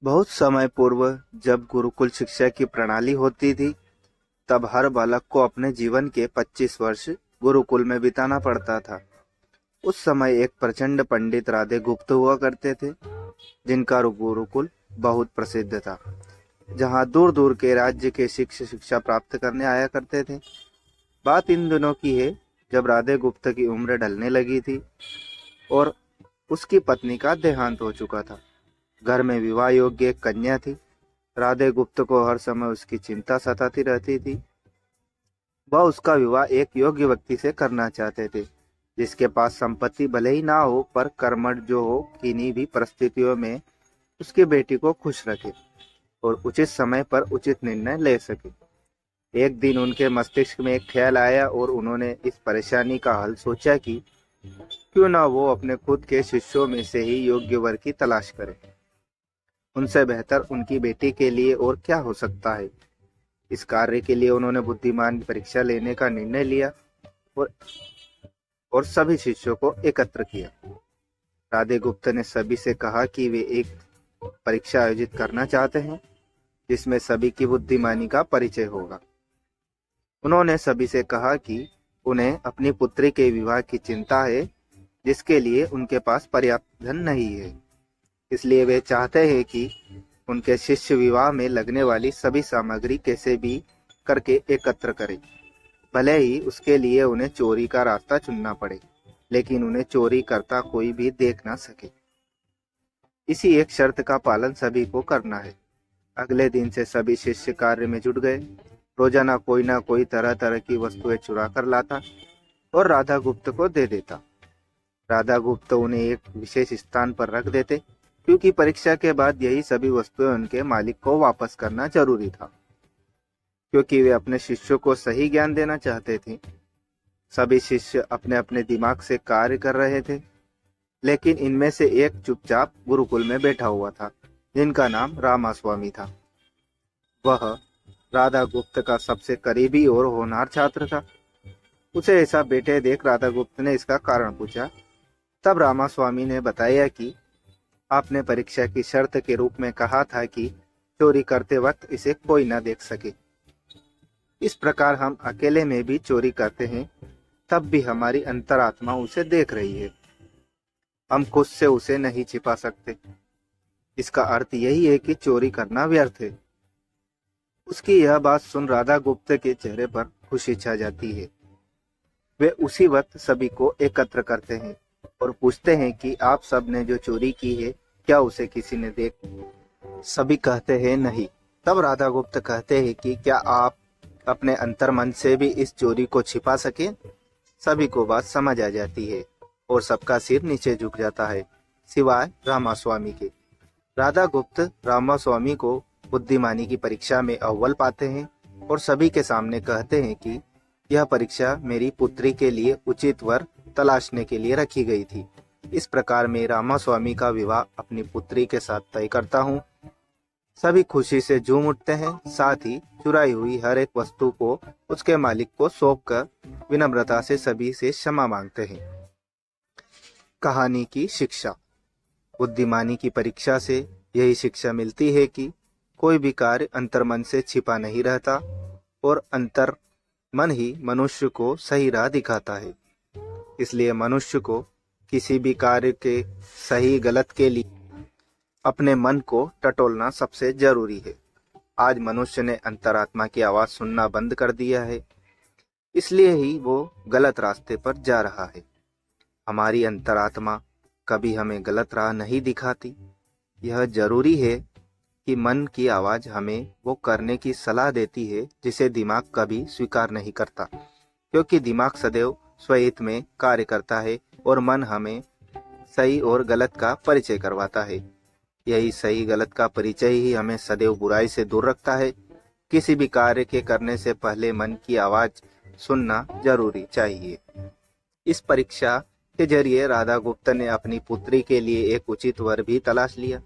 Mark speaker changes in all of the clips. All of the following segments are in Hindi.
Speaker 1: बहुत समय पूर्व जब गुरुकुल शिक्षा की प्रणाली होती थी, तब हर बालक को अपने जीवन के 25 वर्ष गुरुकुल में बिताना पड़ता था। उस समय एक प्रचंड पंडित राधे गुप्त हुआ करते थे, जिनका गुरुकुल बहुत प्रसिद्ध था, जहाँ दूर दूर के राज्य के शिक्षा प्राप्त करने आया करते थे। बात इन दिनों की है, जब राधे गुप्त की उम्र ढलने लगी थी और उसकी पत्नी का देहांत हो चुका था। घर में विवाह योग्य एक कन्या थी। राधे गुप्त को हर समय उसकी चिंता सताती रहती थी। वह उसका विवाह एक योग्य व्यक्ति से करना चाहते थे, जिसके पास संपत्ति भले ही ना हो, पर कर्मठ जो हो, किन्हीं भी परिस्थितियों में उसकी बेटी को खुश रखे और उचित समय पर उचित निर्णय ले सके। एक दिन उनके मस्तिष्क में एक ख्याल आया और उन्होंने इस परेशानी का हल सोचा कि क्यों ना वो अपने खुद के शिष्यों में से ही योग्य वर की तलाश करें। उनसे बेहतर उनकी बेटी के लिए और क्या हो सकता है। इस कार्य के लिए उन्होंने बुद्धिमान की परीक्षा लेने का निर्णय लिया और और सभी शिष्यों को एकत्र किया। राधे गुप्त ने सभी से कहा कि वे एक परीक्षा आयोजित करना चाहते हैं, जिसमें सभी की बुद्धिमानी का परिचय होगा। उन्होंने सभी से कहा कि उन्हें अपनी पुत्री के विवाह की चिंता है, जिसके लिए उनके पास पर्याप्त धन नहीं है। इसलिए वे चाहते हैं कि उनके शिष्य विवाह में लगने वाली सभी सामग्री कैसे भी करके एकत्र करें, भले ही उसके लिए उन्हें चोरी का रास्ता चुनना पड़े, लेकिन उन्हें चोरी करता कोई भी देख ना सके। इसी एक शर्त का पालन सभी को करना है। अगले दिन से सभी शिष्य कार्य में जुट गए। रोजाना कोई ना कोई तरह तरह की वस्तुएं चुरा कर लाता और राधा गुप्त को दे देता। राधा गुप्त उन्हें एक विशेष स्थान पर रख देते, क्योंकि परीक्षा के बाद यही सभी वस्तुएं उनके मालिक को वापस करना जरूरी था, क्योंकि वे अपने शिष्यों को सही ज्ञान देना चाहते थे। सभी शिष्य अपने अपने दिमाग से कार्य कर रहे थे, लेकिन इनमें से एक चुपचाप गुरुकुल में बैठा हुआ था, जिनका नाम रामास्वामी था। वह राधा गुप्त का सबसे करीबी और होनहार छात्र था। उसे ऐसा बैठे देख राधा गुप्त ने इसका कारण पूछा। तब रामास्वामी ने बताया कि आपने परीक्षा की शर्त के रूप में कहा था कि चोरी करते वक्त इसे कोई न देख सके। इस प्रकार हम अकेले में भी चोरी करते हैं, तब भी हमारी अंतरात्मा उसे देख रही है। हम खुद से उसे नहीं छिपा सकते। इसका अर्थ यही है कि चोरी करना व्यर्थ है। उसकी यह बात सुन राधा गुप्त के चेहरे पर खुशी छा जाती है। वे उसी वक्त सभी को एकत्र करते हैं और पूछते हैं कि आप सब ने जो चोरी की है, क्या उसे किसी ने देख? सभी कहते हैं नहीं। तब राधा गुप्त कहते हैं कि क्या आप अपने अंतर मन से भी इस चोरी को छिपा सके? सभी को बात समझ आ जाती है और सबका सिर नीचे झुक जाता है, सिवाय रामास्वामी के। राधा गुप्त रामास्वामी को बुद्धिमानी की परीक्षा में अव्वल पाते हैं और सभी के सामने कहते हैं कि यह परीक्षा मेरी पुत्री के लिए उचित वर तलाशने के लिए रखी गई थी। इस प्रकार मैं रामास्वामी का विवाह अपनी पुत्री के साथ तय करता हूँ। सभी खुशी से झूम उठते हैं, साथ ही चुराई हुई हर एक वस्तु को उसके मालिक को सौंपकर विनम्रता से सभी से क्षमा मांगते हैं। कहानी की शिक्षा। बुद्धिमानी की परीक्षा से यही शिक्षा मिलती है कि कोई भी कार्य अंतर्मन से छिपा नहीं रहता और अंतर मन ही मनुष्य को सही राह दिखाता है। इसलिए मनुष्य को किसी भी कार्य के सही गलत के लिए अपने मन को टटोलना सबसे जरूरी है। आज मनुष्य ने अंतरात्मा की आवाज सुनना बंद कर दिया है, इसलिए ही वो गलत रास्ते पर जा रहा है। हमारी अंतरात्मा कभी हमें गलत राह नहीं दिखाती। यह जरूरी है कि मन की आवाज हमें वो करने की सलाह देती है जिसे दिमाग कभी स्वीकार नहीं करता, क्योंकि दिमाग सदैव स्वहित में कार्य करता है और मन हमें सही और गलत का परिचय करवाता है। यही सही गलत का परिचय ही हमें सदैव बुराई से दूर रखता है। किसी भी कार्य के करने से पहले मन की आवाज सुनना जरूरी चाहिए। इस परीक्षा के जरिए राधा गुप्त ने अपनी पुत्री के लिए एक उचित वर भी तलाश लिया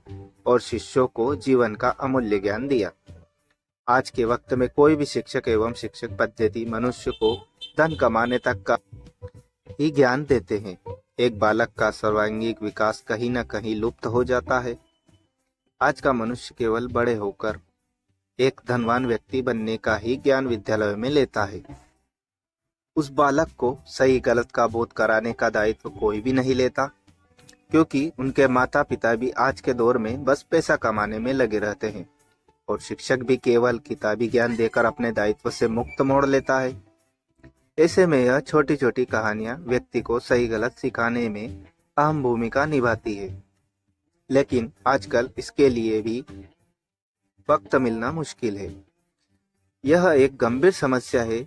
Speaker 1: और शिष्यों को जीवन का अमूल्य ज्ञान दिया। आज के वक्त में कोई भी शिक्षक एवं शिक्षक पद्धति मनुष्य को धन कमाने तक का ही ज्ञान देते हैं। एक बालक का सर्वांगीण विकास कहीं न कहीं लुप्त हो जाता है। आज का मनुष्य केवल बड़े होकर एक धनवान व्यक्ति बनने का ही ज्ञान विद्यालय में लेता है। उस बालक को सही गलत का बोध कराने का दायित्व कोई भी नहीं लेता, क्योंकि उनके माता पिता भी आज के दौर में बस पैसा कमाने में लगे रहते हैं और शिक्षक भी केवल किताबी ज्ञान देकर अपने दायित्व से मुक्त मोड़ लेता है। ऐसे में यह छोटी छोटी कहानियां व्यक्ति को सही गलत सिखाने में अहम भूमिका निभाती है, लेकिन आजकल इसके लिए भी वक्त मिलना मुश्किल है। यह एक गंभीर समस्या है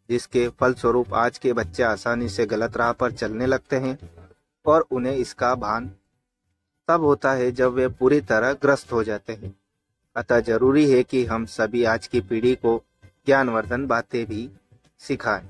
Speaker 1: जिसके फलस्वरूप आज के बच्चे आसानी से गलत राह पर चलने लगते हैं और उन्हें इसका भान तब होता है जब वे पूरी तरह ग्रस्त हो जाते हैं। अतः जरूरी है कि हम सभी आज की पीढ़ी को ज्ञानवर्धन बातें भी सिखाएं।